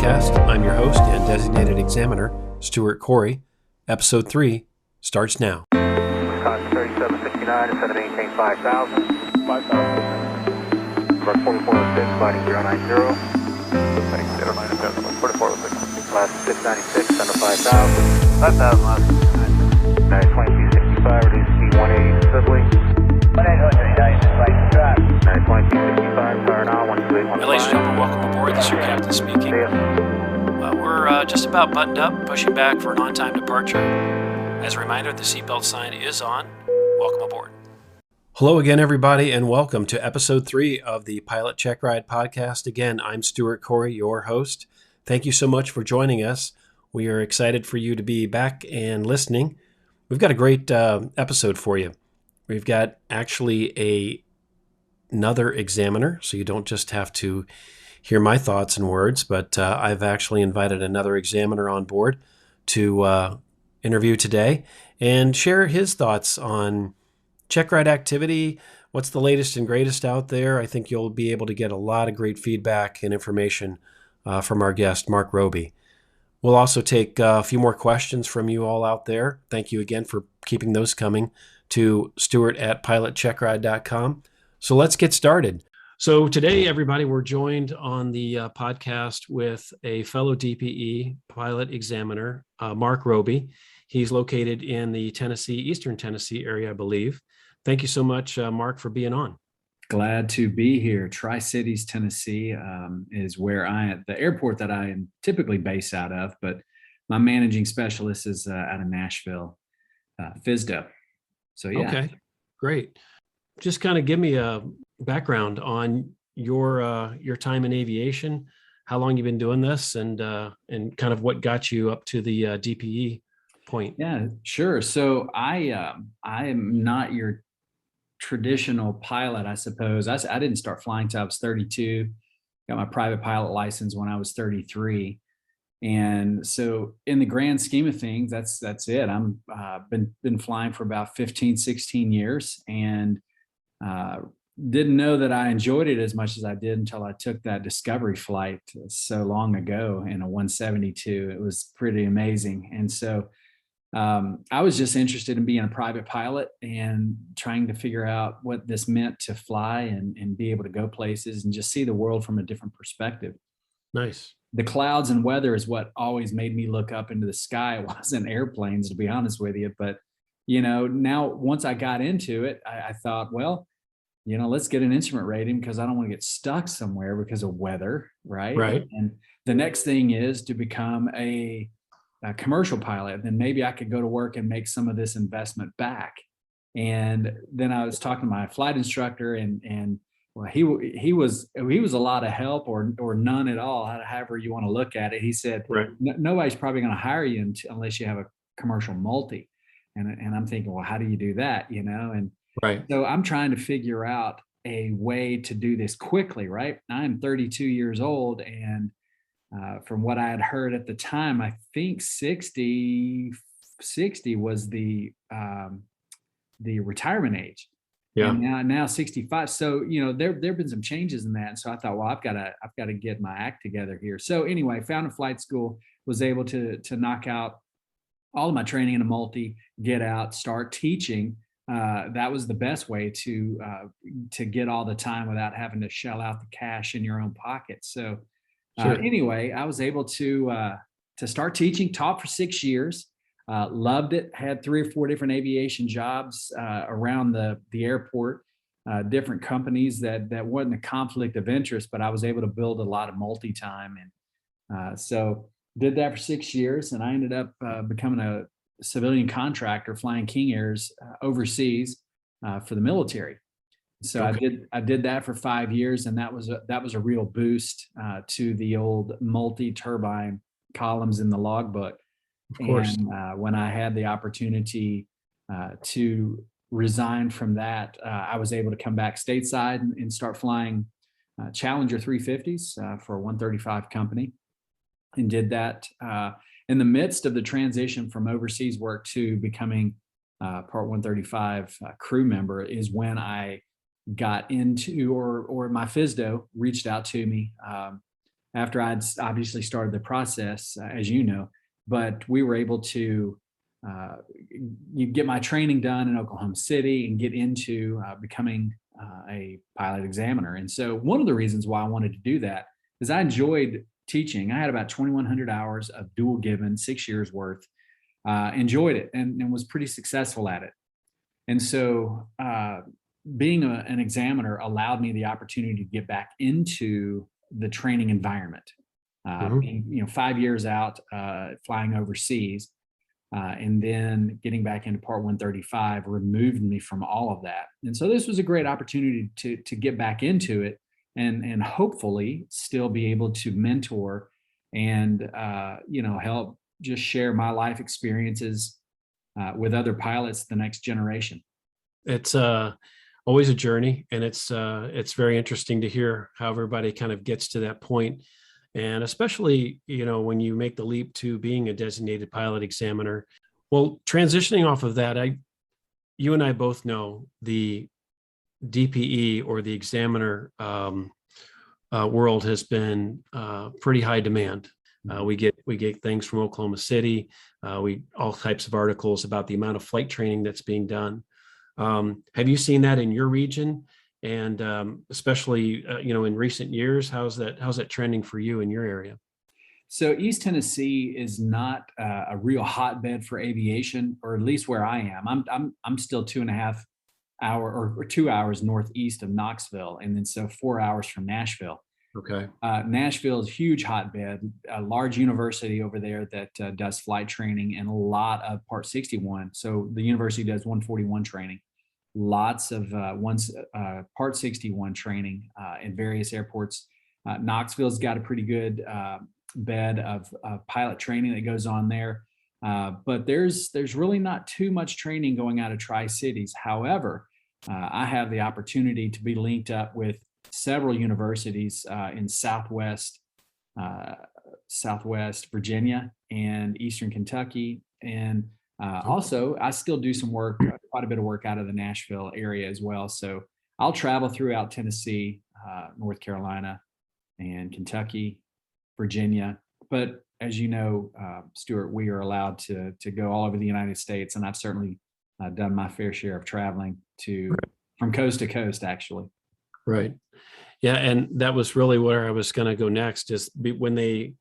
Podcast. I'm your host and designated examiner, Stuart Corey. Episode 3 starts now. Wisconsin 3769, instead of maintain 5,000. 5,000. Number 4406, sliding 090. Heading 090, 4406. Last 696, under 5,000. 5,000 last. Nice, 2265, reduce C180 Sibley. 1-800, nice, track. Nice, 2265, power now, 12815. Ladies and gentlemen, welcome aboard. This is your captain speaking. We're just about buttoned up, pushing back for an on-time departure. As a reminder, the seatbelt sign is on. Welcome aboard. Hello again, everybody, and welcome to episode 3 of the Pilot Checkride podcast. Again, I'm Stuart Corey, your host. Thank you so much for joining us. We are excited for you to be back and listening. We've got a great episode for you. We've got actually another examiner, so you don't just have to hear my thoughts and words, but I've actually invited another examiner on board to interview today and share his thoughts on Checkride activity, what's the latest and greatest out there. I think you'll be able to get a lot of great feedback and information from our guest, Mark Robey. We'll also take a few more questions from you all out there. Thank you again for keeping those coming to Stuart@pilotcheckride.com. So let's get started. So today, everybody, we're joined on the podcast with a fellow DPE pilot examiner, Mark Robey. He's located in the Eastern Tennessee area, I believe. Thank you so much, Mark, for being on. Glad to be here. Tri-Cities, Tennessee is where the airport that I am typically based out of, but my managing specialist is out of Nashville, FSDO. So yeah. Okay, great. Just kind of give me a background on your time in aviation, how long you've been doing this, and kind of what got you up to the DPE point. Yeah, sure. So I am not your traditional pilot, I suppose. I didn't start flying till I was 32. Got my private pilot license when I was 33. And so in the grand scheme of things, that's it. I'm been flying for about 15, 16 years and didn't know that I enjoyed it as much as I did until I took that discovery flight so long ago in a 172. It was pretty amazing. And so I was just interested in being a private pilot and trying to figure out what this meant to fly and be able to go places and just see the world from a different perspective. Nice. The clouds and weather is what always made me look up into the sky. It wasn't airplanes, to be honest with you. But, now once I got into it, I thought, well, let's get an instrument rating because I don't want to get stuck somewhere because of weather. Right. And the next thing is to become a commercial pilot. Then maybe I could go to work and make some of this investment back. And then I was talking to my flight instructor and well, he was a lot of help or none at all, however you want to look at it. He said, right. Nobody's probably going to hire you unless you have a commercial multi. And I'm thinking, well, how do you do that? And right. So I'm trying to figure out a way to do this quickly, right? I'm 32 years old. And from what I had heard at the time, I think 60 was the retirement age. Yeah. And now 65. So, there've been some changes in that. And so I thought, well, I've got to get my act together here. So anyway, found a flight school, was able to knock out all of my training in a multi, get out, start teaching. That was the best way to get all the time without having to shell out the cash in your own pocket. So sure. Anyway, I was able to start teaching, taught for 6 years. Loved it. Had 3 or 4 different aviation jobs around the airport, different companies that wasn't a conflict of interest, but I was able to build a lot of multi-time. And so did that for 6 years. And I ended up becoming a civilian contractor flying King Airs overseas for the military. So okay. I did that for 5 years. And that was a real boost to the old multi-turbine columns in the logbook. Of course. And when I had the opportunity to resign from that, I was able to come back stateside and start flying Challenger 350s for a 135 company, and did that in the midst of the transition from overseas work to becoming Part 135 crew member is when I got into, or my FSDO reached out to me after I'd obviously started the process, as you know, but we were able to you get my training done in Oklahoma City and get into becoming a pilot examiner. And so one of the reasons why I wanted to do that is I enjoyed teaching. I had about 2,100 hours of dual given, 6 years worth. Enjoyed it and was pretty successful at it. And so being an examiner allowed me the opportunity to get back into the training environment. Being, 5 years out flying overseas, and then getting back into Part 135 removed me from all of that. And so this was a great opportunity to get back into it and hopefully still be able to mentor and help just share my life experiences with other pilots, the next generation. It's always a journey, and it's very interesting to hear how everybody kind of gets to that point. And especially, when you make the leap to being a designated pilot examiner. Well, transitioning off of that, you and I both know the DPE or the examiner world has been pretty high demand. We get things from Oklahoma City. All types of articles about the amount of flight training that's being done. Have you seen that in your region? And especially, in recent years, how's that trending for you in your area? So East Tennessee is not a real hotbed for aviation, or at least where I am. I'm still 2.5 hour or 2 hours northeast of Knoxville, and then so 4 hours from Nashville. Okay. Nashville is a huge hotbed, a large university over there that does flight training and a lot of Part 61. So the university does 141 training. Lots of Part 61 training in various airports. Knoxville's got a pretty good bed of pilot training that goes on there, but there's really not too much training going out of Tri-Cities. However, I have the opportunity to be linked up with several universities in Southwest Virginia and Eastern Kentucky, and also I still do some work, quite a bit of work out of the Nashville area as well. So I'll travel throughout Tennessee, North Carolina, and Kentucky, Virginia. But as you know, Stuart, we are allowed to go all over the United States, and I've certainly done my fair share of traveling from coast to coast, actually. Right. Yeah. And that was really where I was going to go next, is when they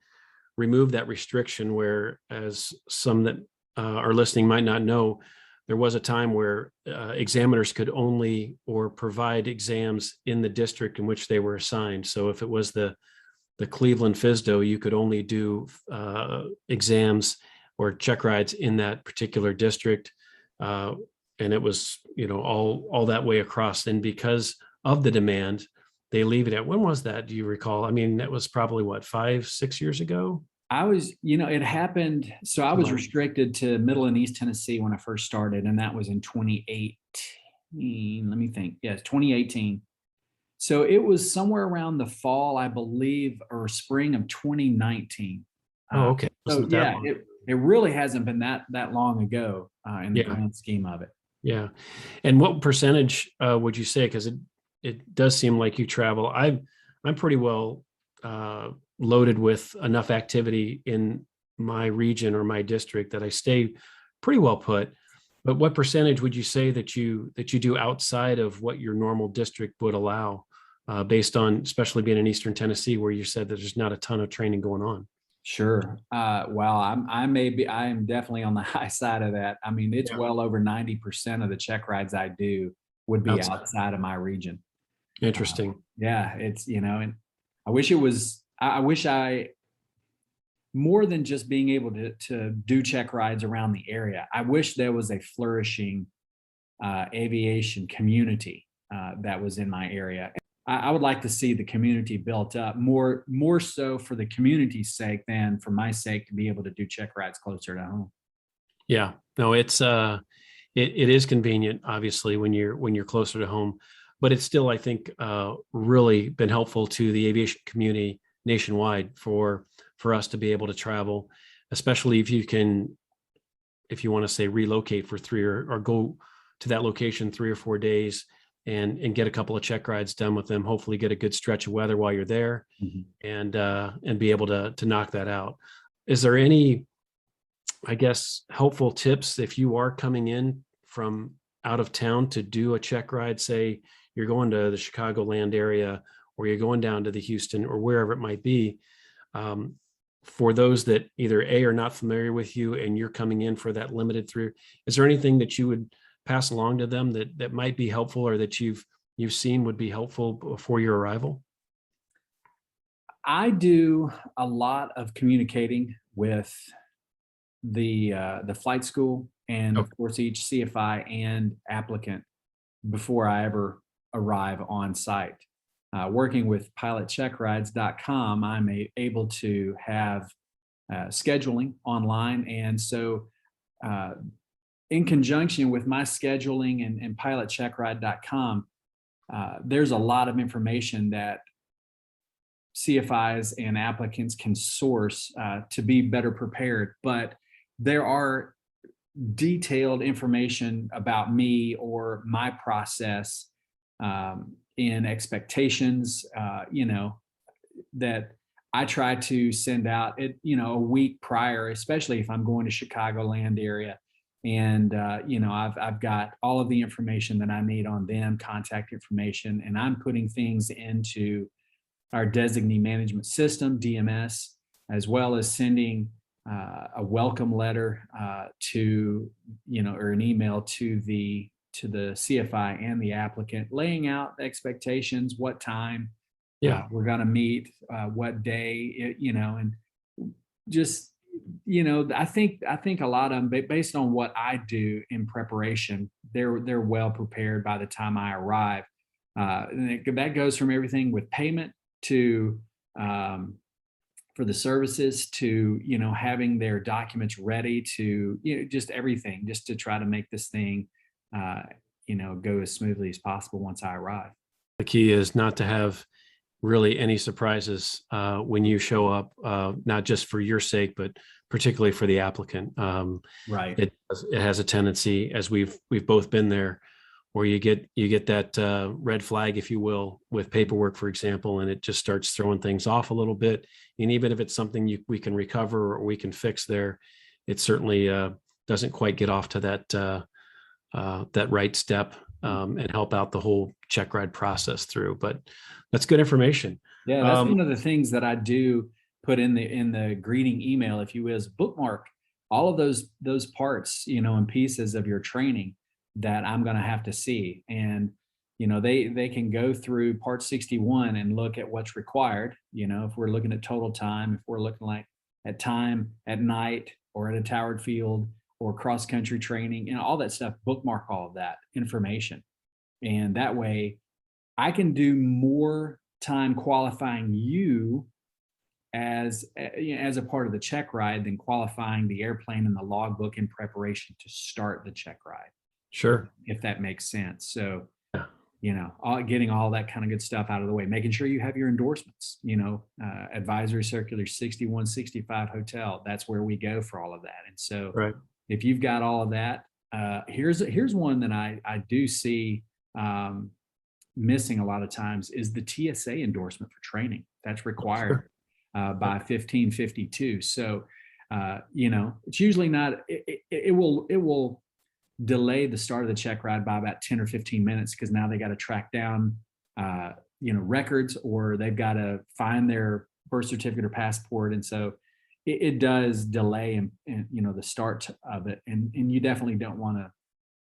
removed that restriction, where, as some that are listening might not know, there was a time where examiners could only or provide exams in the district in which they were assigned. So if it was the Cleveland FSDO, you could only do exams or check rides in that particular district. And it was, all that way across. And because of the demand, they leave it at, when was that? Do you recall? I mean, that was probably 5-6 years ago. I was, it happened. So I was restricted to Middle and East Tennessee when I first started, and that was in 2018. Let me think. Yes, 2018. So it was somewhere around the fall, I believe, or spring of 2019. Oh, okay. So yeah, it really hasn't been that long ago in the grand scheme of it. Yeah. And what percentage would you say? Because it does seem like you travel. I'm pretty well loaded with enough activity in my region or my district that I stay pretty well put. But what percentage would you say that you do outside of what your normal district would allow, based on, especially being in Eastern Tennessee, where you said that there's not a ton of training going on? Sure. Well, I am definitely on the high side of that. I mean, it's well over 90% of the check rides I do would be outside of my region. Interesting. Yeah, it's, and I wish I more than just being able to do check rides around the area. I wish there was a flourishing aviation community that was in my area. I would like to see the community built up more so for the community's sake than for my sake, to be able to do check rides closer to home. Yeah, no, it is convenient, obviously, when you're closer to home, but it's still, I think, really been helpful to the aviation community nationwide for us to be able to travel, especially if you want to say relocate for 3 or go to that location 3 or 4 days. and get a couple of check rides done with them, hopefully get a good stretch of weather while you're there, and be able to knock that out. Is there any, I guess, helpful tips if you are coming in from out of town to do a check ride? Say you're going to the Chicagoland area, or you're going down to the Houston or wherever it might be. For those that either A, are not familiar with you and you're coming in for that limited through, is there anything that you would pass along to them that might be helpful, or that you've seen would be helpful before your arrival? I do a lot of communicating with the flight school, and of course each CFI and applicant before I ever arrive on site. Working with pilotcheckrides.com, I'm able to have scheduling online, and so in conjunction with my scheduling and pilotcheckride.com, there's a lot of information that CFIs and applicants can source to be better prepared. But there are detailed information about me or my process in expectations, that I try to send out a week prior, especially if I'm going to Chicagoland area. And, I've got all of the information that I need on them, contact information, and I'm putting things into our designee management system, DMS, as well as sending a welcome letter or an email to the CFI and the applicant, laying out the expectations, what time we're going to meet, what day, and just, I think a lot of them, based on what I do in preparation, they're well prepared by the time I arrive. And that goes from everything with payment to for the services to having their documents ready to just everything, just to try to make this thing go as smoothly as possible once I arrive. The key is not to have really any surprises when you show up, not just for your sake, but particularly for the applicant. Right. It has a tendency, as we've both been there, where you get that red flag, if you will, with paperwork, for example, and it just starts throwing things off a little bit. And even if it's something we can recover or we can fix there, it certainly doesn't quite get off to that right step and help out the whole check ride process through. But that's good information. Yeah, that's one of the things that I do put in the greeting email, if you will, is bookmark all of those parts, and pieces of your training that I'm going to have to see. And, they can go through part 61 and look at what's required. If we're looking at total time, if we're looking like at time at night or at a towered field or cross country training and all that stuff, bookmark all of that information. And that way I can do more time qualifying you as a part of the check ride than qualifying the airplane and the logbook in preparation to start the check ride. Sure. If that makes sense. So, getting all that kind of good stuff out of the way, making sure you have your endorsements, advisory circular 6165 hotel. That's where we go for all of that. And so right. If you've got all of that, here's one that I do see missing a lot of times is the TSA endorsement for training. That's required by 1552. So, it's usually not, it will delay the start of the check ride by about 10 or 15 minutes because now they got to track down, records, or they've got to find their birth certificate or passport. And so it does delay and the start of it. And you definitely don't want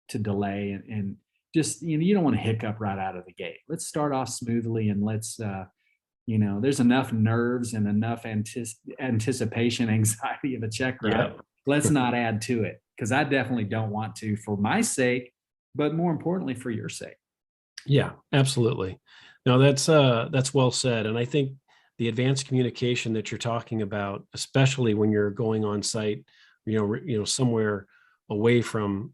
to delay and just, you don't want to hiccup right out of the gate. Let's start off smoothly and let's, there's enough nerves and enough anticipation, anxiety of a check ride. Yeah. Let's not add to it, because I definitely don't want to, for my sake, but more importantly, for your sake. Yeah, absolutely. No, that's well said. And I think the advanced communication that you're talking about, especially when you're going on site, somewhere away from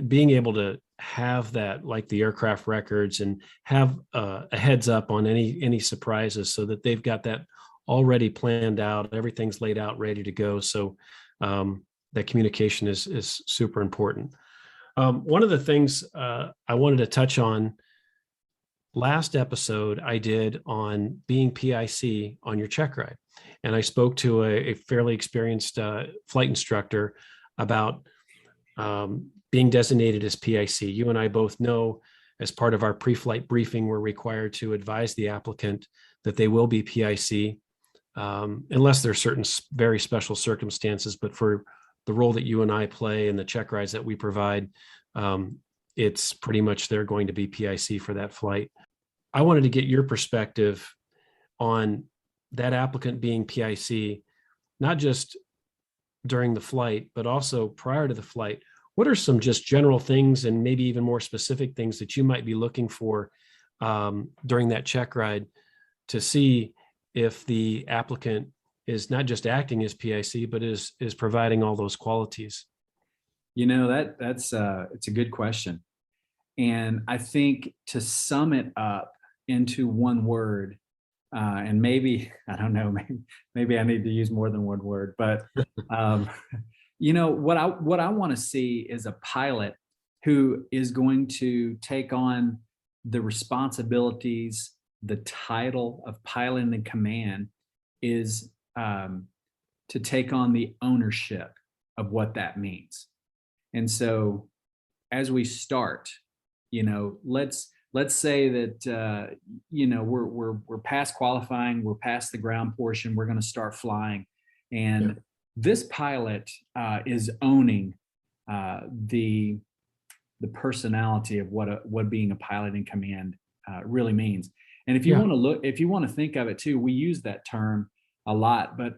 being able to have that, like the aircraft records, and have a heads up on any surprises, so that they've got that already planned out, everything's laid out, ready to go. So that communication is super important. One of the things I wanted to touch on last episode I did on being PIC on your Checkride. And I spoke to a fairly experienced flight instructor about being designated as PIC. You and I both know, as part of our pre-flight briefing, we're required to advise the applicant that they will be PIC, unless there's certain very special circumstances. But for the role that you and I play and the check rides that we provide, it's pretty much they're going to be PIC for that flight. I wanted to get your perspective on that applicant being PIC, not just during the flight, but also prior to the flight. What are some just general things, and maybe even more specific things, that you might be looking for during that check ride to see if the applicant is not just acting as PIC, but is providing all those qualities? That's it's a good question. And I think to sum it up into one word, and maybe, I don't know, maybe I need to use more than one word, but what I want to see is a pilot who is going to take on the responsibilities. The title of pilot in command is to take on the ownership of what that means. And so as we start, let's say that we're past qualifying, we're past the ground portion, we're going to start flying, and this pilot is owning the personality of what being a pilot in command really means. And if you want to think of it too, we use that term a lot, but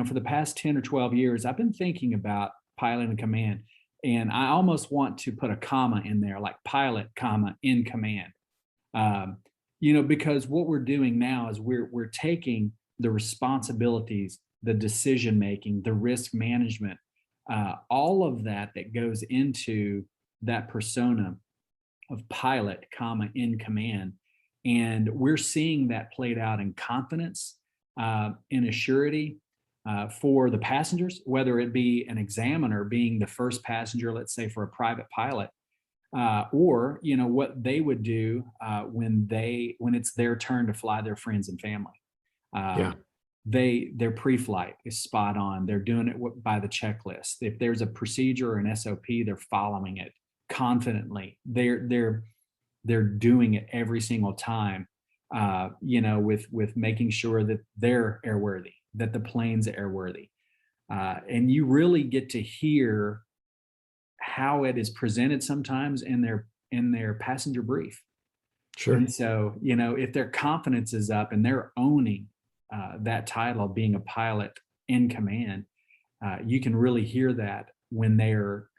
for the past 10 or 12 years, I've been thinking about pilot in command, and I almost want to put a comma in there, like pilot, comma, in command. Because what we're doing now is we're taking the responsibilities, the decision making, the risk management, all of that goes into that persona of pilot, comma, in command. And we're seeing that played out in confidence, in assurity, for the passengers, whether it be an examiner being the first passenger, let's say for a private pilot, or what they would do when it's their turn to fly their friends and family. Their pre-flight is spot on. They're doing it by the checklist. If there's a procedure or an SOP, they're following it confidently. They're doing it every single time, with making sure that they're airworthy, that the plane's airworthy. And you really get to hear how it is presented sometimes in their passenger brief. Sure. And so, if their confidence is up and they're owning that title of being a pilot in command, you can really hear that when they're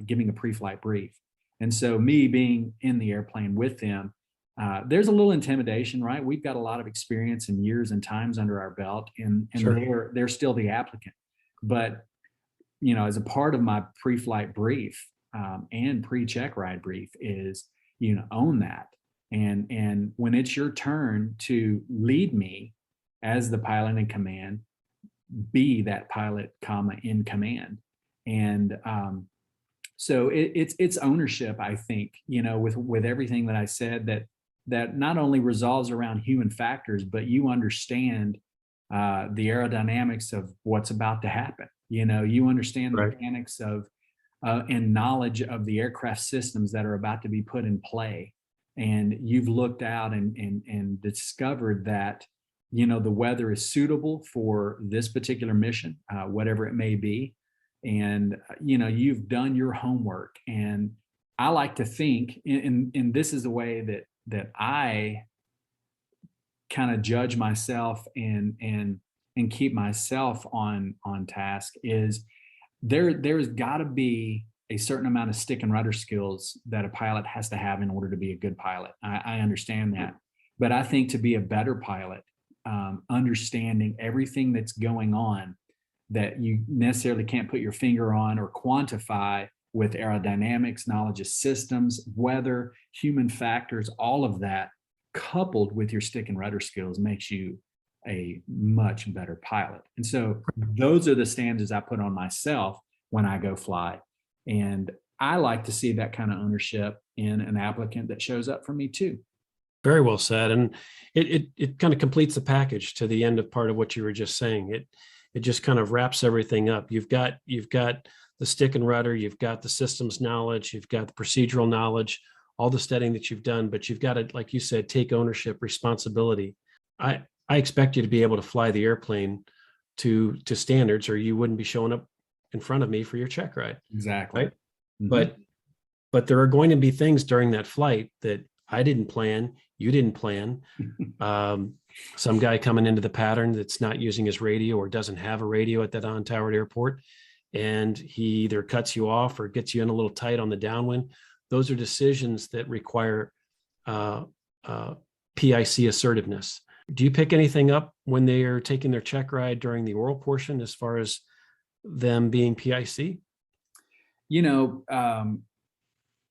giving a pre-flight brief. And so me being in the airplane with them, there's a little intimidation, right? We've got a lot of experience and years and times under our belt, and Sure. they're still the applicant. But, as a part of my pre-flight brief and pre-check ride brief is, own that. And when it's your turn to lead me as the pilot in command, be that pilot, comma, in command. And so it's ownership, I think, with everything that I said, that not only resolves around human factors, but you understand the aerodynamics of what's about to happen. You understand the mechanics of and knowledge of the aircraft systems that are about to be put in play. And you've looked out and discovered that, the weather is suitable for this particular mission, whatever it may be. And, you've done your homework. And I like to think, and this is the way that I kind of judge myself and keep myself on task, is there's got to be a certain amount of stick and rudder skills that a pilot has to have in order to be a good pilot. I understand that. But I think to be a better pilot, understanding everything that's going on that you necessarily can't put your finger on or quantify with aerodynamics, knowledge of systems, weather, human factors, all of that coupled with your stick and rudder skills makes you a much better pilot. And so those are the standards I put on myself when I go fly. And I like to see that kind of ownership in an applicant that shows up for me too. Very well said. And it kind of completes the package to the end of part of what you were just saying. It just kind of wraps everything up. You've got the stick and rudder, you've got the systems knowledge, you've got the procedural knowledge, all the studying that you've done, but you've got to, like you said, take ownership, responsibility. I expect you to be able to fly the airplane to standards, or you wouldn't be showing up in front of me for your check ride. Exactly. Right. Mm-hmm. But there are going to be things during that flight that I didn't plan, you didn't plan. Some guy coming into the pattern that's not using his radio or doesn't have a radio at that on-towered airport, and he either cuts you off or gets you in a little tight on the downwind. Those are decisions that require PIC assertiveness. Do you pick anything up when they are taking their check ride during the oral portion as far as them being PIC?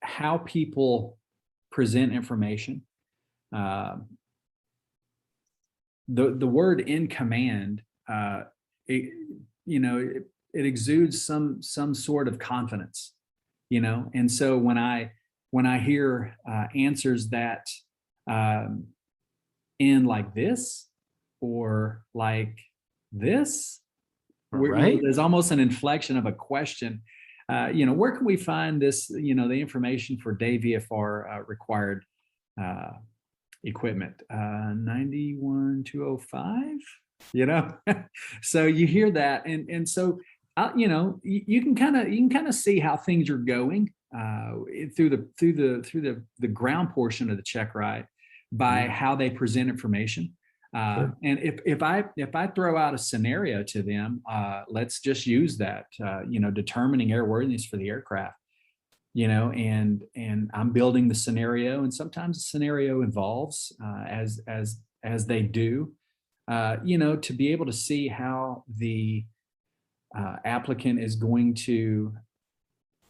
How people present information. The word in command, it exudes some sort of confidence, and so when I hear answers that end like this or like this, right, there's almost an inflection of a question. Where can we find this, the information for day VFR required equipment, 91205, so you hear that. And so, you can kind of see how things are going through the ground portion of the check ride by how they present information. Sure. And if I throw out a scenario to them, let's just use that, determining airworthiness for the aircraft, and I'm building the scenario, and sometimes the scenario evolves as they do, to be able to see how the applicant is going to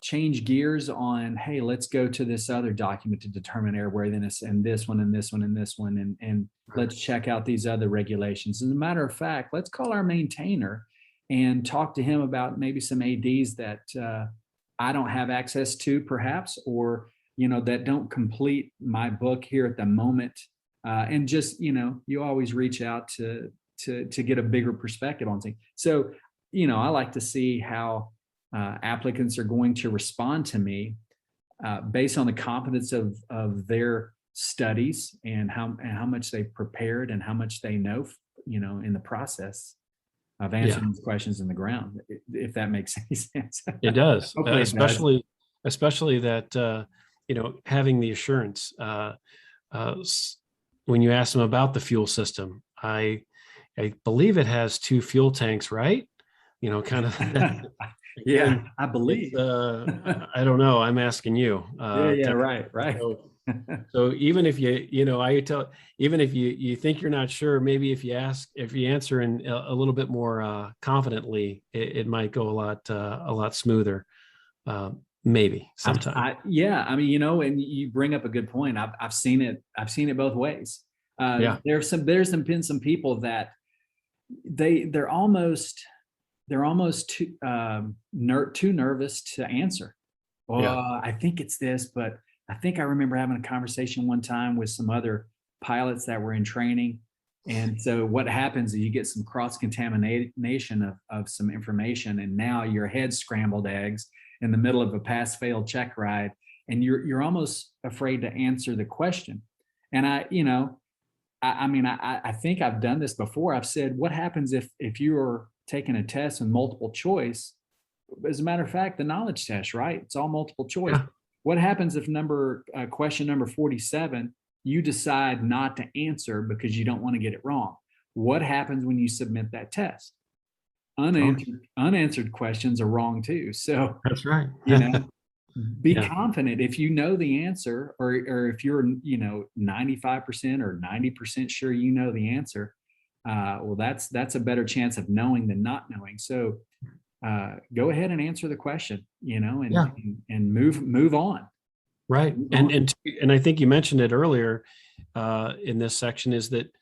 change gears on, hey, let's go to this other document to determine airworthiness, and this one and this one and this one, and let's check out these other regulations. As a matter of fact, let's call our maintainer and talk to him about maybe some ADs that I don't have access to, perhaps, or that don't complete my book here at the moment. And just you always reach out to get a bigger perspective on things. So I like to see how applicants are going to respond to me based on the competence of their studies and how much they've prepared and how much they know, in the process of answering these questions in the ground, if that makes any sense. It does, Especially that, having the assurance, when you ask them about the fuel system, I believe it has 2 fuel tanks, right? Kind of. Yeah, I believe. I don't know. I'm asking you. Right. So even if even if you think you're not sure, maybe if you answer in a little bit more confidently, it might go a lot smoother. Maybe sometime. And you bring up a good point. I've seen it both ways. There's been some people that they're almost too nervous to answer. I think it's this, but I think I remember having a conversation one time with some other pilots that were in training. And so what happens is you get some cross-contamination of some information, and now your head's scrambled eggs in the middle of a pass-fail check ride, and you're almost afraid to answer the question. And I think I've done this before. I've said, what happens if you're taking a test with multiple choice? As a matter of fact, the knowledge test, right? It's all multiple choice. Yeah. What happens if question number 47, you decide not to answer because you don't want to get it wrong? What happens when you submit that test? Unanswered questions are wrong too. So that's right. Be confident. If you know the answer, or if you're 95% or 90% sure you know the answer, well, that's a better chance of knowing than not knowing. So go ahead and answer the question, and move on. Right. And I think you mentioned it earlier in this section, is that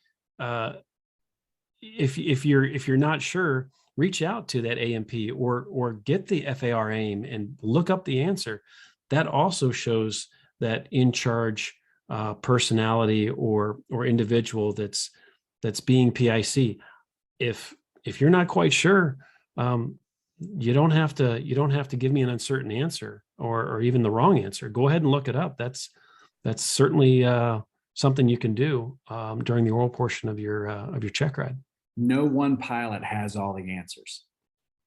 if you're not sure, reach out to that AMP or get the FAR AIM and look up the answer. That also shows that in charge personality or individual that's being PIC. If you're not quite sure, you don't have to give me an uncertain answer or even the wrong answer. Go ahead and look it up. That's certainly something you can do during the oral portion of your check ride. No one pilot has all the answers.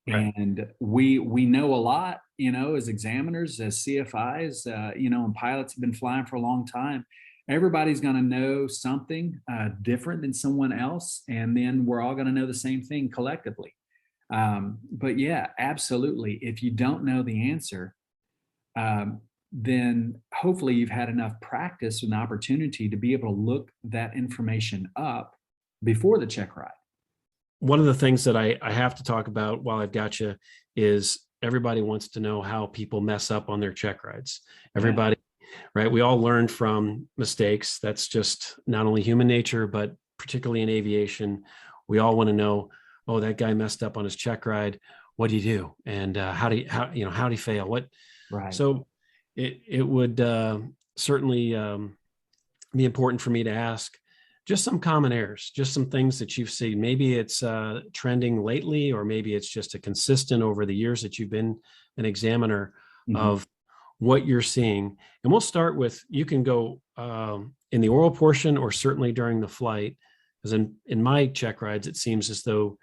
Right. And we know a lot, as examiners, as CFIs, and pilots have been flying for a long time. Everybody's going to know something different than someone else, and then we're all going to know the same thing collectively. But yeah, absolutely. If you don't know the answer, then hopefully you've had enough practice and opportunity to be able to look that information up before the check ride. One of the things that I have to talk about while I've got you is everybody wants to know how people mess up on their check rides. Everybody, right? We all learn from mistakes. That's just not only human nature, but particularly in aviation, we all want to know, oh, that guy messed up on his check ride. What do you do? And how do you fail? What? Right. So it would certainly be important for me to ask just some common errors, just some things that you've seen. Maybe it's trending lately, or maybe it's just a consistent over the years that you've been an examiner of what you're seeing. And we'll start with, you can go in the oral portion or certainly during the flight, because in my check rides, it seems as though,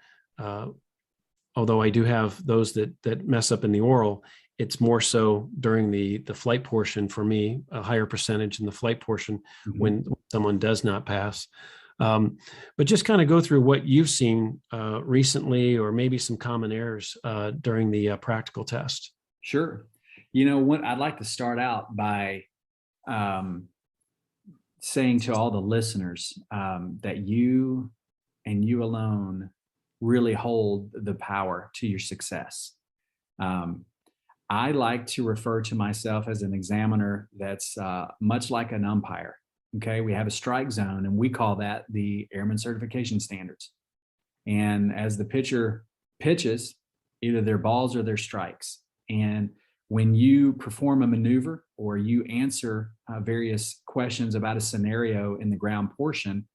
although I do have those that mess up in the oral, it's more so during the flight portion for me, a higher percentage in the flight portion when someone does not pass. But just kind of go through what you've seen recently, or maybe some common errors during the practical test. Sure. What I'd like to start out by saying to all the listeners that you and you alone really hold the power to your success. I like to refer to myself as an examiner that's much like an umpire. Okay, we have a strike zone, and we call that the Airman Certification Standards. And as the pitcher pitches, either their balls or their strikes. And when you perform a maneuver or you answer various questions about a scenario in the ground portion,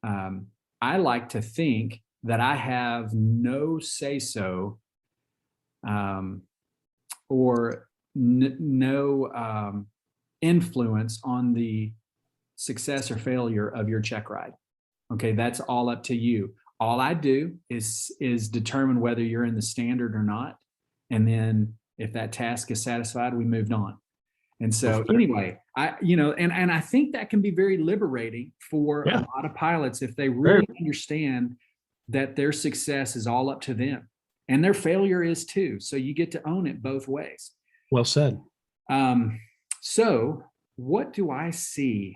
I like to think that I have no say-so or no influence on the success or failure of your check ride. Okay, that's all up to you. All I do is determine whether you're in the standard or not. And then if that task is satisfied, we moved on. And so anyway, and I think that can be very liberating for a lot of pilots if they really understand that their success is all up to them. And their failure is too. So you get to own it both ways. Well said. So what do I see?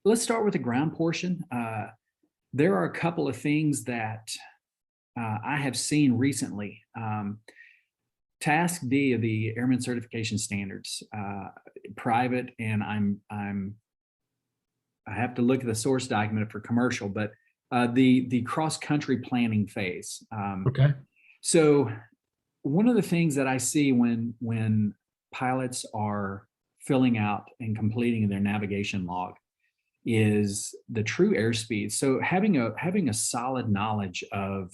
Let's start with the ground portion. There are a couple of things that I have seen recently. Task D of the Airman Certification Standards, private, and I have to look at the source document for commercial, but the cross-country planning phase. Okay. So one of the things that I see when pilots are filling out and completing their navigation log is the true airspeed. So having a solid knowledge of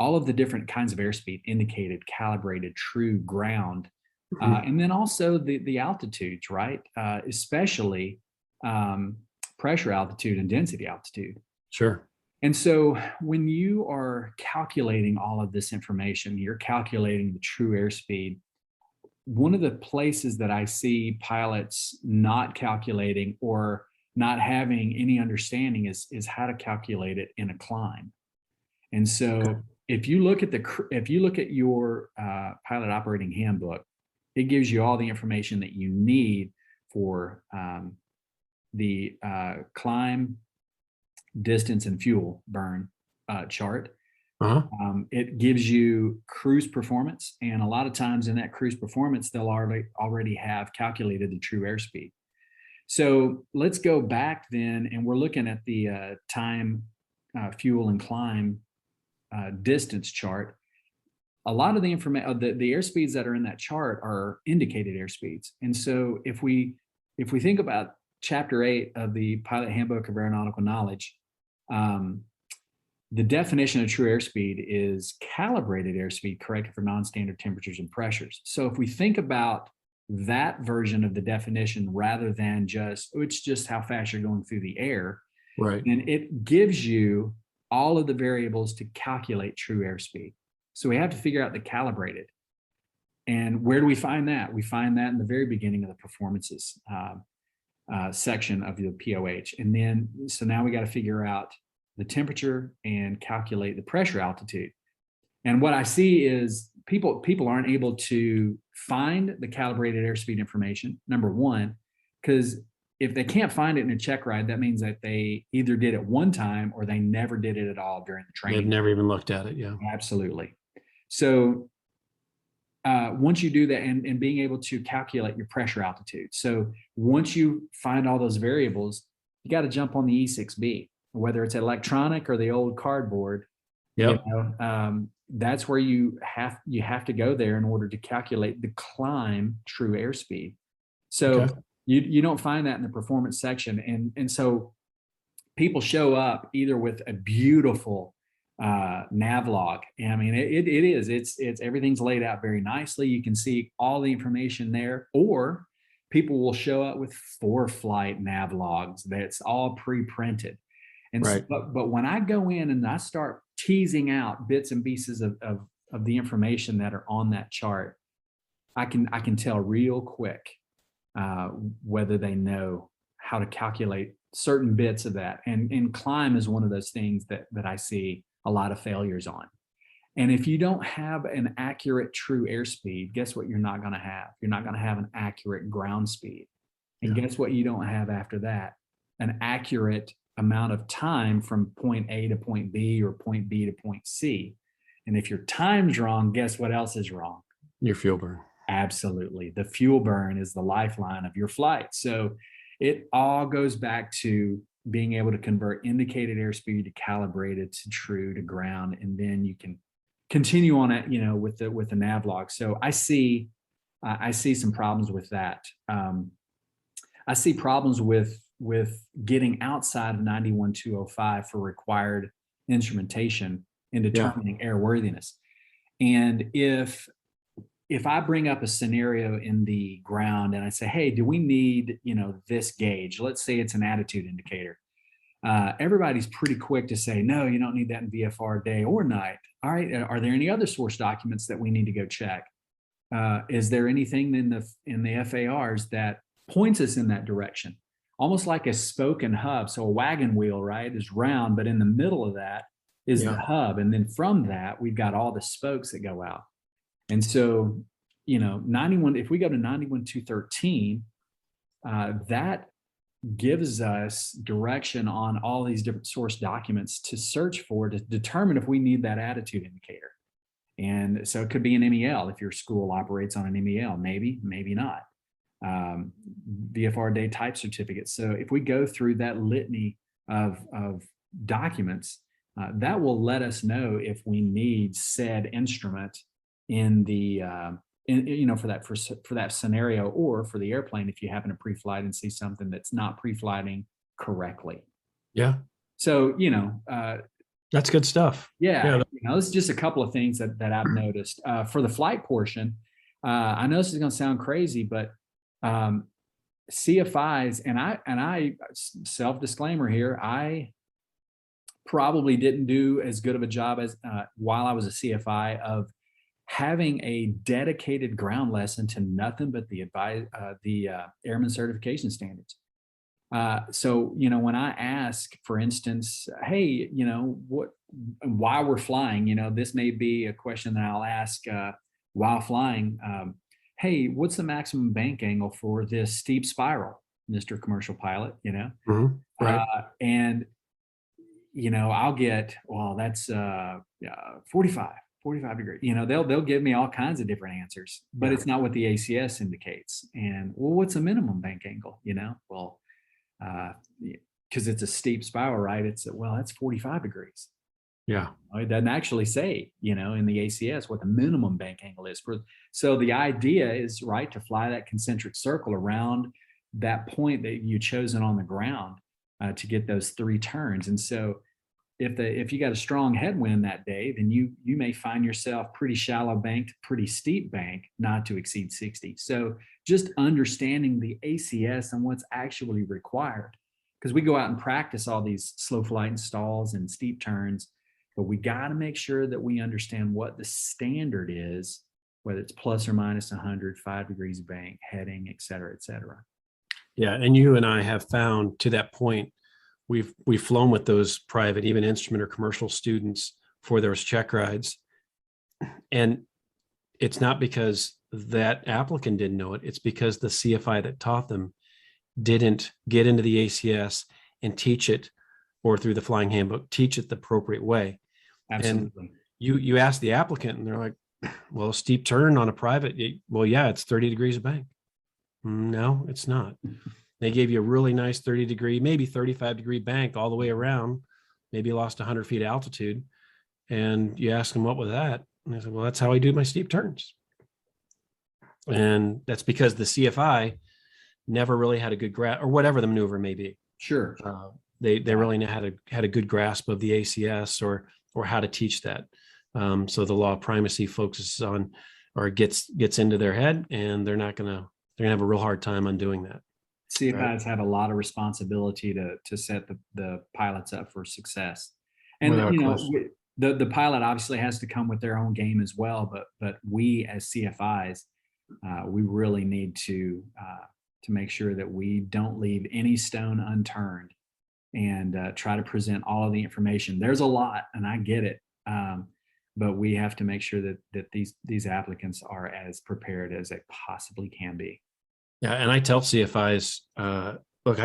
all of the different kinds of airspeed, indicated, calibrated, true, ground, and then also the altitudes, right? Especially pressure altitude and density altitude. Sure. And so when you are calculating all of this information, you're calculating the true airspeed. One of the places that I see pilots not calculating or not having any understanding is how to calculate it in a climb. And so if you look at your pilot operating handbook, it gives you all the information that you need for the climb, distance, and fuel burn chart. It gives you cruise performance, and a lot of times in that cruise performance, they'll already have calculated the true airspeed. So let's go back then, and we're looking at the time, fuel, and climb distance chart. a lot of the information, the airspeeds that are in that chart are indicated airspeeds. And so if we think about Chapter 8 of the Pilot Handbook of Aeronautical Knowledge, the definition of true airspeed is calibrated airspeed corrected for non-standard temperatures and pressures. So if we think about that version of the definition rather than it's just how fast you're going through the air, right? And it gives you all of the variables to calculate true airspeed. So we have to figure out the calibrated. And where do we find that? We find that in the very beginning of the performances section of the POH. And then, so now we got to figure out the temperature and calculate the pressure altitude. And what I see is people aren't able to find the calibrated airspeed information, number one, because if they can't find it in a Checkride, that means that they either did it one time or they never did it at all during the training. They've never even looked at it. Yeah, absolutely. So once you do that, and being able to calculate your pressure altitude. So once you find all those variables, you got to jump on the E6B, whether it's electronic or the old cardboard. Yep. That's where you have to go there in order to calculate the climb true airspeed. So you don't find that in the performance section. And so people show up either with a beautiful nav log. I mean, it's everything's laid out very nicely. You can see all the information there, or people will show up with ForeFlight nav logs that's all pre-printed. And right. But when I go in and I start teasing out bits and pieces of the information that are on that chart, I can tell real quick whether they know how to calculate certain bits of that. And climb is one of those things that I see a lot of failures on. And if you don't have an accurate true airspeed, guess what you're not going to have? You're not going to have an accurate ground speed. And guess what you don't have after that? An accurate amount of time from point A to point B or point B to point C. And if your time's wrong, guess what else is wrong? Your fuel burn. Absolutely. The fuel burn is the lifeline of your flight. So it all goes back to being able to convert indicated airspeed to calibrated to true to ground, and then you can continue on it, with the nav log. So I see some problems with that. I see problems with getting outside of 91205 for required instrumentation in determining airworthiness. And if I bring up a scenario in the ground and I say, hey, do we need, this gauge? Let's say it's an attitude indicator. Everybody's pretty quick to say, no, you don't need that in VFR day or night. All right. Are there any other source documents that we need to go check? Is there anything in the FARs that points us in that direction? Almost like a spoke and hub. So a wagon wheel, right, is round, but in the middle of that is the hub. And then from that, we've got all the spokes that go out. And so, 91, if we go to 91213, that gives us direction on all these different source documents to search for to determine if we need that attitude indicator. And so it could be an MEL if your school operates on an MEL, maybe not. VFR day type certificates. So if we go through that litany of documents, that will let us know if we need said instrument in the for that scenario, or for the airplane if you happen to pre-flight and see something that's not pre-flighting correctly. Yeah. So that's good stuff. Yeah. This is just a couple of things that I've noticed. For the flight portion, I know this is going to sound crazy, but CFIs, and I self-disclaimer here, I probably didn't do as good of a job as while I was a CFI of having a dedicated ground lesson to nothing but the airman certification standards. So when I ask, for instance, hey, why we're flying, this may be a question that I'll ask while flying. Hey, what's the maximum bank angle for this steep spiral, Mr. Commercial Pilot? Mm-hmm. Right. And I'll get, well, that's 45 degrees. They'll give me all kinds of different answers, but it's not what the ACS indicates. And well, what's a minimum bank angle? Well, because it's a steep spiral, right? That's 45 degrees. Yeah. It doesn't actually say, in the ACS what the minimum bank angle is for. So the idea is, right, to fly that concentric circle around that point that you've chosen on the ground to get those 3 turns. And so if you got a strong headwind that day, then you may find yourself pretty shallow banked, pretty steep bank, not to exceed 60. So just understanding the ACS and what's actually required, because we go out and practice all these slow flight installs and steep turns, but we got to make sure that we understand what the standard is, whether it's plus or minus 100, 5 degrees of bank, heading, et cetera, et cetera. Yeah, and you and I have found, to that point, we've flown with those private, even instrument or commercial students for those check rides. And it's not because that applicant didn't know it. It's because the CFI that taught them didn't get into the ACS and teach it, or through the flying handbook, teach it the appropriate way. Absolutely. And you ask the applicant and they're like, well, a steep turn on a private, well, yeah, it's 30 degrees of bank. No, it's not. They gave you a really nice 30 degree, maybe 35 degree bank all the way around, maybe lost 100 feet altitude. And you ask them, what was that? And they said, well, that's how I do my steep turns. And that's because the CFI never really had a good grasp, or whatever the maneuver may be. Sure. They really had a good grasp of the ACS or how to teach that. So the law of primacy focuses on, or gets into their head, and they're gonna have a real hard time on doing that. CFIs have a lot of responsibility to set the pilots up for success. And the pilot obviously has to come with their own game as well, but we as CFIs, we really need to make sure that we don't leave any stone unturned, and try to present all of the information. There's a lot, and I get it, but we have to make sure that these applicants are as prepared as they possibly can be. Yeah, and I tell CFIs, look,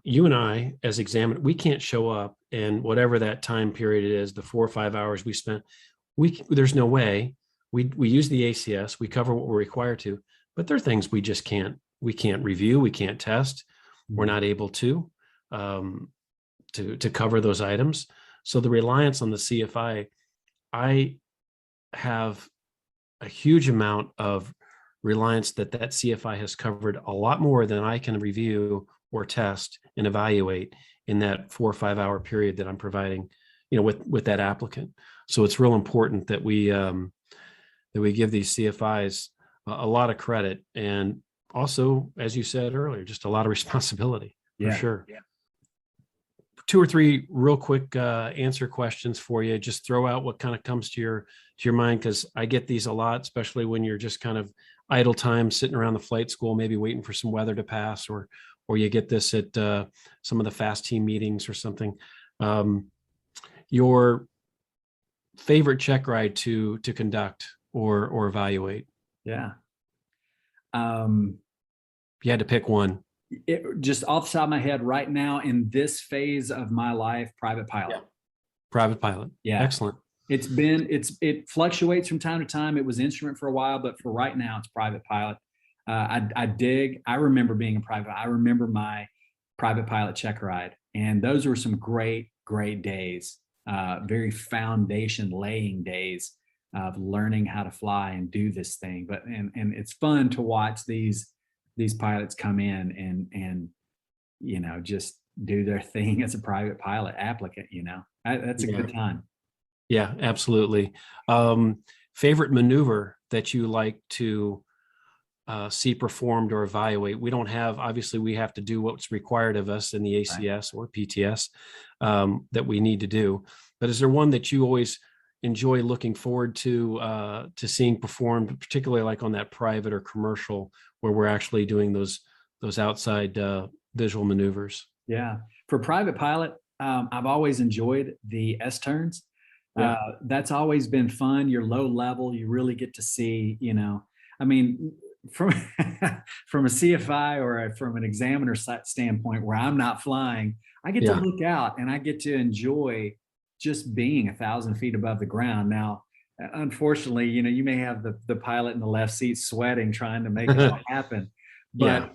you and I as examiners, we can't show up, and whatever that time period is, the 4 or 5 hours we spent, there's no way. We use the ACS, we cover what we're required to, but there are things we just can't review, we can't test, we're not able to cover those items. So the reliance on the CFI, I have a huge amount of reliance that CFI has covered a lot more than I can review or test and evaluate in that 4 or 5 hour period that I'm providing, with that applicant. So it's real important that we give these CFIs a lot of credit, and also, as you said earlier, just a lot of responsibility for sure. Yeah. 2 or 3 real quick answer questions for you. Just throw out what kind of comes to your mind, because I get these a lot, especially when you're just kind of idle time sitting around the flight school, maybe waiting for some weather to pass, or you get this at some of the fast team meetings or something. Your favorite check ride to conduct or evaluate? Yeah. You had to pick one. Just off the top of my head right now, in this phase of my life, private pilot. Yeah. Private pilot. Yeah. Excellent. It fluctuates from time to time. It was instrument for a while, but for right now, it's private pilot. I remember being a private. I remember my private pilot check ride, and those were some great days. Very foundation laying days of learning how to fly and do this thing. But and it's fun to watch these pilots come in and just do their thing as a private pilot applicant. That's a good time. Yeah, absolutely. Favorite maneuver that you like to see performed or evaluate? We don't have, obviously we have to do what's required of us in the ACS or PTS that we need to do. But is there one that you always enjoy looking forward to seeing performed, particularly like on that private or commercial where we're actually doing those outside visual maneuvers? Yeah, for private pilot, I've always enjoyed the S turns. Yeah. That's always been fun. You're low level. You really get to see, from a CFI or from an examiner standpoint where I'm not flying, I get to look out and I get to enjoy just being 1,000 feet above the ground. Now, unfortunately, you may have the pilot in the left seat sweating, trying to make it all happen. But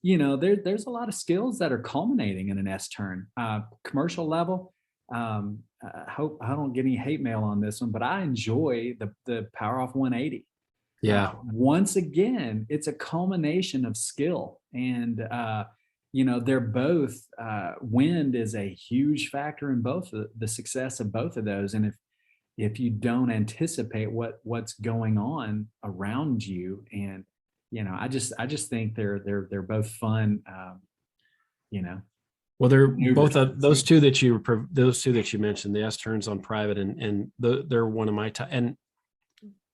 there's a lot of skills that are culminating in an S turn. Commercial level, I hope I don't get any hate mail on this one, but I enjoy the Power Off 180. Yeah. Once again, it's a culmination of skill, and you know, they're both wind is a huge factor in both the success of both of those. And if you don't anticipate what's going on around you, and you know, I just think they're both fun. You know, Well, they're both maneuvers. those two that you mentioned, the S turns on private, and they're one of my and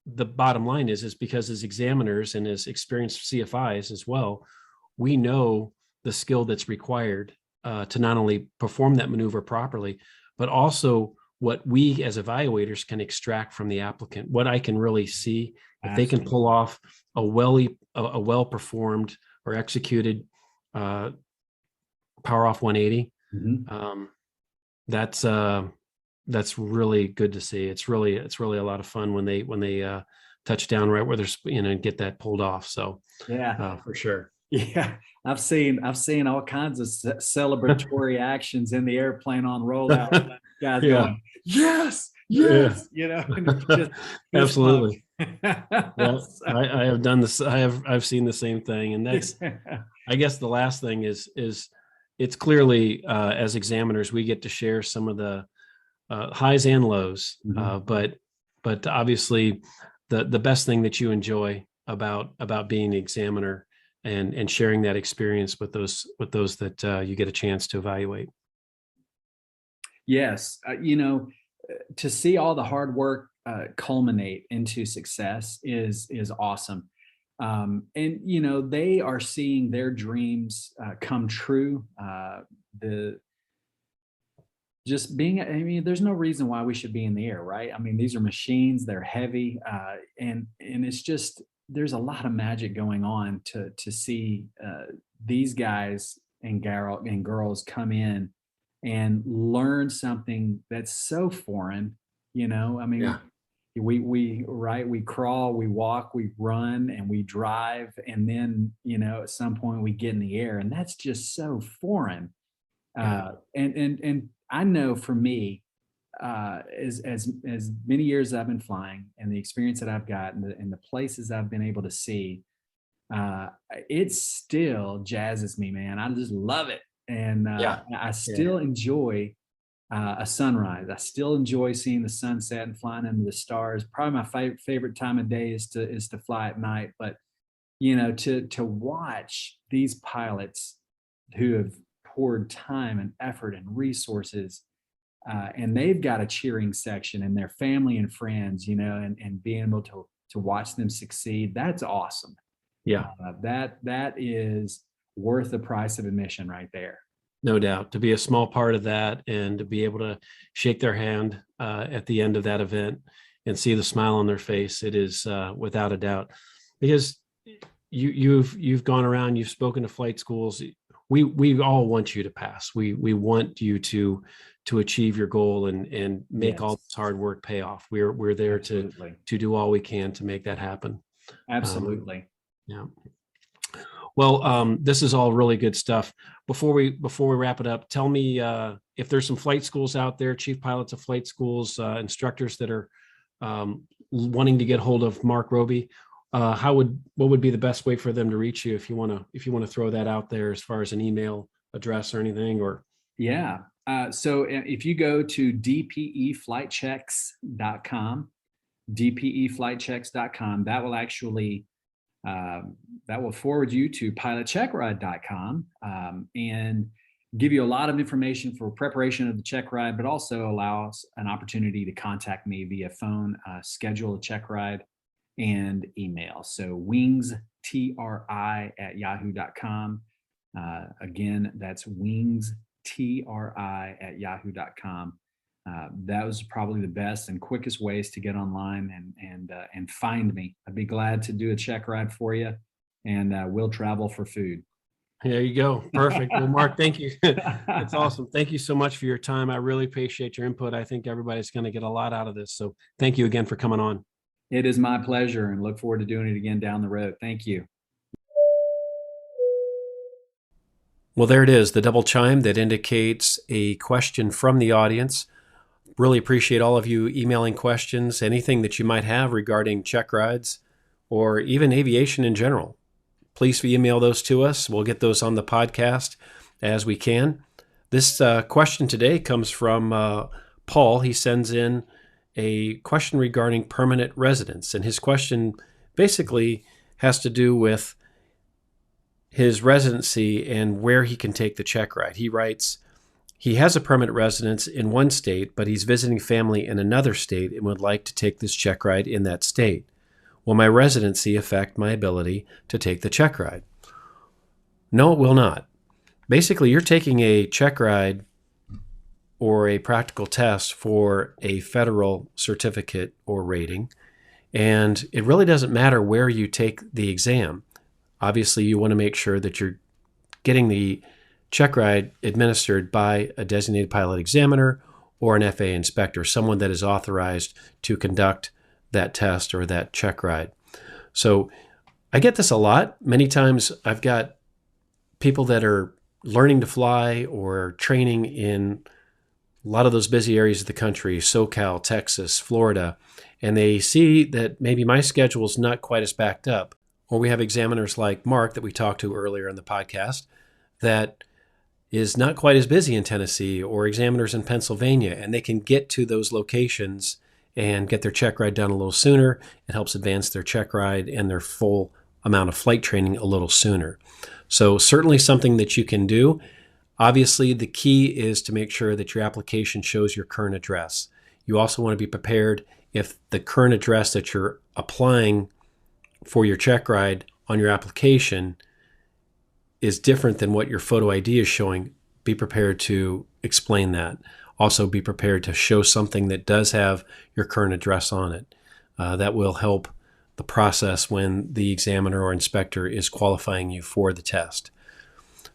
the bottom line is because as examiners and as experienced CFIs as well, we know the skill that's required to not only perform that maneuver properly, but also what we as evaluators can extract from the applicant. What I can really see if they can pull off a well performed or executed Power Off 180. That's really good to see. It's really a lot of fun when they touch down right where they're, you know, and get that pulled off. So Yeah, for sure. yeah. I've seen all kinds of celebratory actions in the airplane on rollout. Guys going, yes, yes, you know, and it's just absolutely. Well, So- I have done this. I've seen the same thing, and that's I guess the last thing is it's clearly as examiners we get to share some of the highs and lows, but obviously the best thing that you enjoy about being an examiner and sharing that experience with those that you get a chance to evaluate. Yes, you know, to see all the hard work culminate into success is awesome. And you know, they are seeing their dreams come true. The just being, I mean, there's no reason why we should be in the air, right? I mean, these are machines, they're heavy, and it's just, there's a lot of magic going on to see these guys and girls come in and learn something that's so foreign. You know, I mean, Yeah. we crawl, we walk, we run, and we drive, and then, you know, at some point we get in the air, and that's just so foreign. And I know for me, as many years I've been flying and the experience that I've got and the places I've been able to see, it still jazzes me, man. I just love it, and I still enjoy a sunrise. I still enjoy seeing the sunset and flying under the stars. Probably my favorite time of day is to fly at night. But you know, to watch these pilots who have poured time and effort and resources, and they've got a cheering section and their family and friends, you know, and being able to watch them succeed, that's awesome. Yeah. That is worth the price of admission right there. No doubt, to be a small part of that and to be able to shake their hand at the end of that event and see the smile on their face, it is without a doubt. Because you've gone around, you've spoken to flight schools. We all want you to pass. We want you to achieve your goal and make all this hard work pay off. We're there to do all we can to make that happen. Absolutely. Yeah. Well, this is all really good stuff. Before we wrap it up, tell me if there's some flight schools out there, chief pilots of flight schools, instructors that are wanting to get hold of Mark Robey. What would be the best way for them to reach you if you want to throw that out there as far as an email address or anything? Or so if you go to dpeflightchecks.com, dpeflightchecks.com, that will actually that will forward you to pilotcheckride.com and give you a lot of information for preparation of the check ride, but also allows an opportunity to contact me via phone, schedule a check ride, and email. So wingstri@yahoo.com. Again, that's wingstri@yahoo.com. That was probably the best and quickest ways to get online and find me. I'd be glad to do a check ride for you, and we'll travel for food. There you go. Perfect. Well, Mark, thank you. That's awesome. Thank you so much for your time. I really appreciate your input. I think everybody's going to get a lot out of this. So thank you again for coming on. It is my pleasure, and look forward to doing it again down the road. Thank you. Well, there it is, the double chime that indicates a question from the audience. Really appreciate all of you emailing questions, anything that you might have regarding check rides or even aviation in general. Please email those to us. We'll get those on the podcast as we can. This question today comes from Paul. He sends in a question regarding permanent residence, and his question basically has to do with his residency and where he can take the check ride. He writes, he has a permanent residence in one state, but he's visiting family in another state and would like to take this check ride in that state. Will my residency affect my ability to take the check ride? No, it will not. Basically, you're taking a check ride or a practical test for a federal certificate or rating, and it really doesn't matter where you take the exam. Obviously, you want to make sure that you're getting the check ride administered by a designated pilot examiner or an FAA inspector, someone that is authorized to conduct that test or that check ride. So I get this a lot. Many times I've got people that are learning to fly or training in a lot of those busy areas of the country, SoCal, Texas, Florida, and they see that maybe my schedule is not quite as backed up. Or we have examiners like Mark that we talked to earlier in the podcast that is not quite as busy in Tennessee, or examiners in Pennsylvania, and they can get to those locations and get their check ride done a little sooner. It helps advance their check ride and their full amount of flight training a little sooner. So certainly something that you can do. Obviously, the key is to make sure that your application shows your current address. You also want to be prepared if the current address that you're applying for your check ride on your application is different than what your photo ID is showing. Be prepared to explain that. Also be prepared to show something that does have your current address on it. That will help the process when the examiner or inspector is qualifying you for the test.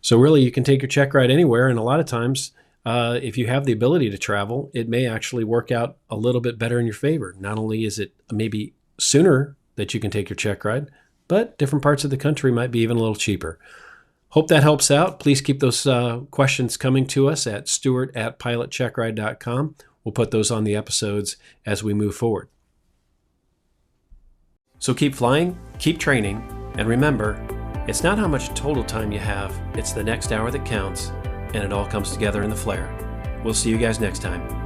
So really, you can take your check ride anywhere, and a lot of times, if you have the ability to travel, it may actually work out a little bit better in your favor. Not only is it maybe sooner that you can take your check ride, but different parts of the country might be even a little cheaper. Hope that helps out. Please keep those questions coming to us at stewart@pilotcheckride.com. We'll put those on the episodes as we move forward. So keep flying, keep training, and remember, it's not how much total time you have, it's the next hour that counts, and it all comes together in the flare. We'll see you guys next time.